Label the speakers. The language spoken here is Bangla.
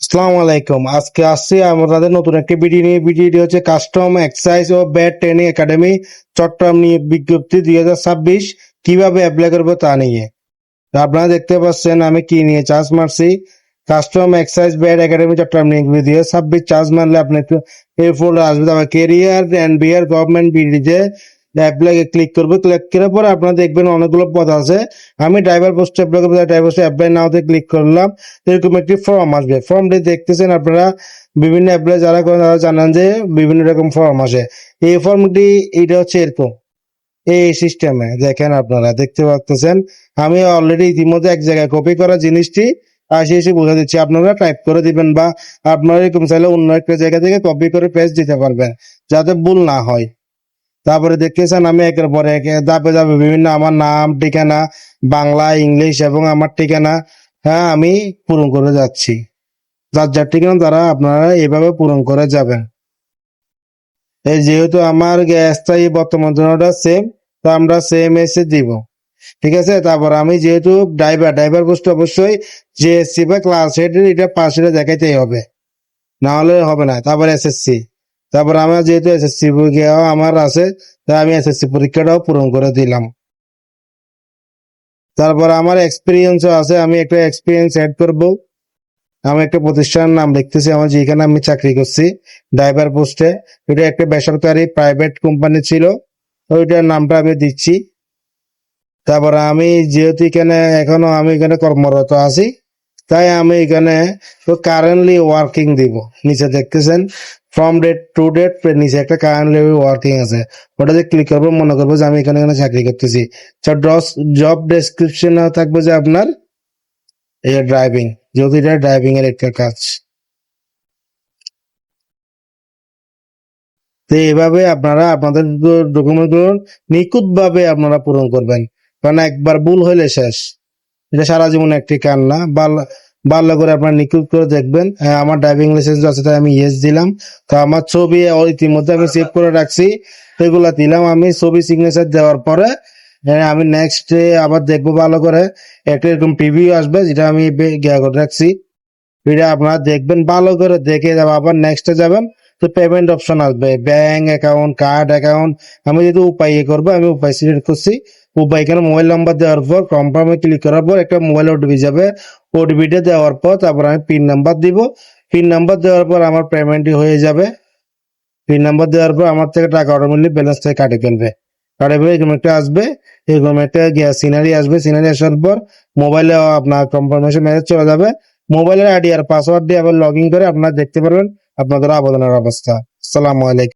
Speaker 1: আসসালামু আলাইকুম। আজকে আসছি আমাদের নতুন একটি ভিডিও নিয়ে। ভিডিওটি হচ্ছে কাস্টম এক্সারসাইজ ও ব্যাট ট্রেনিং একাডেমি চট্টগ্রাম নিয়োগ বিজ্ঞপ্তি 2026 কিভাবে অ্যাপ্লাই করবো তা নিয়ে। তো আপনারা দেখতে পাচ্ছেন আমি কি নিয়ে চার্জ মারছি। Customs excise VAT academy Chattogram নিয়োগ 2026 চার্জ মারলে আপনি এই ফোল্ডার আসবে। তারপর কেরিয়ার এন্ড বিআর গভর্নমেন্ট বিডিতে অ্যাপ্লাই ক্লিক করবো। ক্লিক করার পর আপনারা দেখবেন অনেকগুলো পদ আছে। আমি ড্রাইভার পোস্টে অ্যাপ্লাই করবো, ড্রাইভার পোস্টে অ্যাপ্লাই নাওতে ক্লিক করলাম। এরকম একটি ফর্ম আসবে। ফর্মটি দেখতেছেন আপনারা, বিভিন্ন অ্যাপ্লাই যারা করেন তারা জানেন যে বিভিন্ন রকম ফর্ম আসে। এই ফর্মটি এটা হচ্ছে এরকম, এই সিস্টেমে দেখেন, আপনারা দেখতে পাচ্ছেন আমি অলরেডি ইতিমধ্যে এক জায়গায় কপি করা জিনিসটি আসে এসে বুঝা দিচ্ছি। আপনারা টাইপ করে দিবেন বা আপনারা এরকম চাইলে অন্য একটা জায়গা থেকে কপি করে পেস্ট দিতে পারবেন যাতে ভুল না হয়। তারপরে দেখতেছেন আমি একের পর এক ধাপে ধাপে বিভিন্ন আমার নাম, ঠিকানা, বাংলা, ইংলিশ এবং আমার ঠিকানা আমি পূরণ করে যাচ্ছি। যার যার ঠিকানা তারা আপনারা এভাবে পূরণ করে যাবেন। এই যেহেতু আমার স্থায়ী বর্তমান জনটা সেম, তো আমরা সেম এসে দিব, ঠিক আছে। তারপর আমি যেহেতু ড্রাইভার পোস্ট অবশ্যই জিএসসি বা ক্লাস এইট এটা পাস এটা দেখাইতেই হবে, না হলে হবে না। তারপর এসএসসি, তারপর আমার যেহেতু এসএসসি আমার আছে, তাই আমি এসএসসি পরীক্ষাটাও পূরণ করে দিলাম। তারপর আমার এক্সপিরিয়েন্সও আছে, আমি একটা এক্সপিরিয়েন্স অ্যাড করব। আমি একটা প্রতিষ্ঠানের নাম লিখতেছি, আমার যেখানে আমি চাকরি করছি ড্রাইভার পোস্টে, এটা একটা বেসরকারি প্রাইভেট কোম্পানি ছিল, ওইটার নামটা আমি দিচ্ছি। তারপর আমি যেহেতু এখানে এখনো আমি এখানে কর্মরত আছি, তাই আমি এখানে কারেন্টলি ওয়ার্কিং দিব। নিচে দেখতেছেন ফ্রম ডেট টু ডেট, নিচে একটা কারেন্টলি ওয়ার্কিং আছে, ওটাতে ক্লিক করবো। মনে করবো যে আমি এখানে চাকরি করতেছি। জব ডেসক্রিপশন থাকবে যে আপনার এই ড্রাইভিং, যেহেতু এটা ড্রাইভিং এর একটা কাজ। তো এইভাবে আপনারা আপনাদের ডকুমেন্ট গুলো নিখুঁত ভাবে আপনারা পূরণ করবেন, কারণ একবার ভুল হইলে শেষ, এটা সারা জীবন একটি কান্না। ভালো করে আপনার নিখুঁত করে দেখবেন। হ্যাঁ, আমার ড্রাইভিং লাইসেন্স আছে, তাই আমি ইয়েস দিলাম। তো আমার ছবি ইতিমধ্যে আমি সেভ করে রাখছি, সেগুলা দিলাম। আমি ছবি সিগনেচার দেওয়ার পরে আমি নেক্সট আবার দেখবো ভালো করে। একটা এরকম প্রিভিউ আসবে, যেটা আমি গিয়া করে রাখছি, এটা আপনারা দেখবেন ভালো করে, দেখে যাবো আবার নেক্সটে যাবেন। তো পেমেন্ট অপশন আসবে, ব্যাংক অ্যাকাউন্ট, কার্ড অ্যাকাউন্ট। আমি যেহেতু উপায় করবো, আমি উপায় সিলেক্ট করছি। উপায় এখানে মোবাইল নাম্বার দেওয়ার পর কনফার্মে ক্লিক করার পর একটা মোবাইল ওটিপি যাবে। ওটিপিটা দেওয়ার পর তারপর আমি পিন নাম্বার দিব। পিন নাম্বার দেওয়ার পর আমার পেমেন্টই হয়ে যাবে। পিন নাম্বার দেওয়ার পর আমার থেকে টাকা অটোমেটিক ব্যালেন্স থেকে কাটে ফেলবে। কাটে ফেলে এরকম একটা আসবে, এরকম একটা সিনারি আসবে। সিনারি আসার পর মোবাইলে আপনার কনফার্মেশন মেসেজ চলে যাবে। মোবাইলের আইডি আর পাসওয়ার্ড দিয়ে আবার লগ ইন করে আপনারা দেখতে পারবেন আপনাদের আবেদনের অবস্থা। আসসালামু আলাইকুম।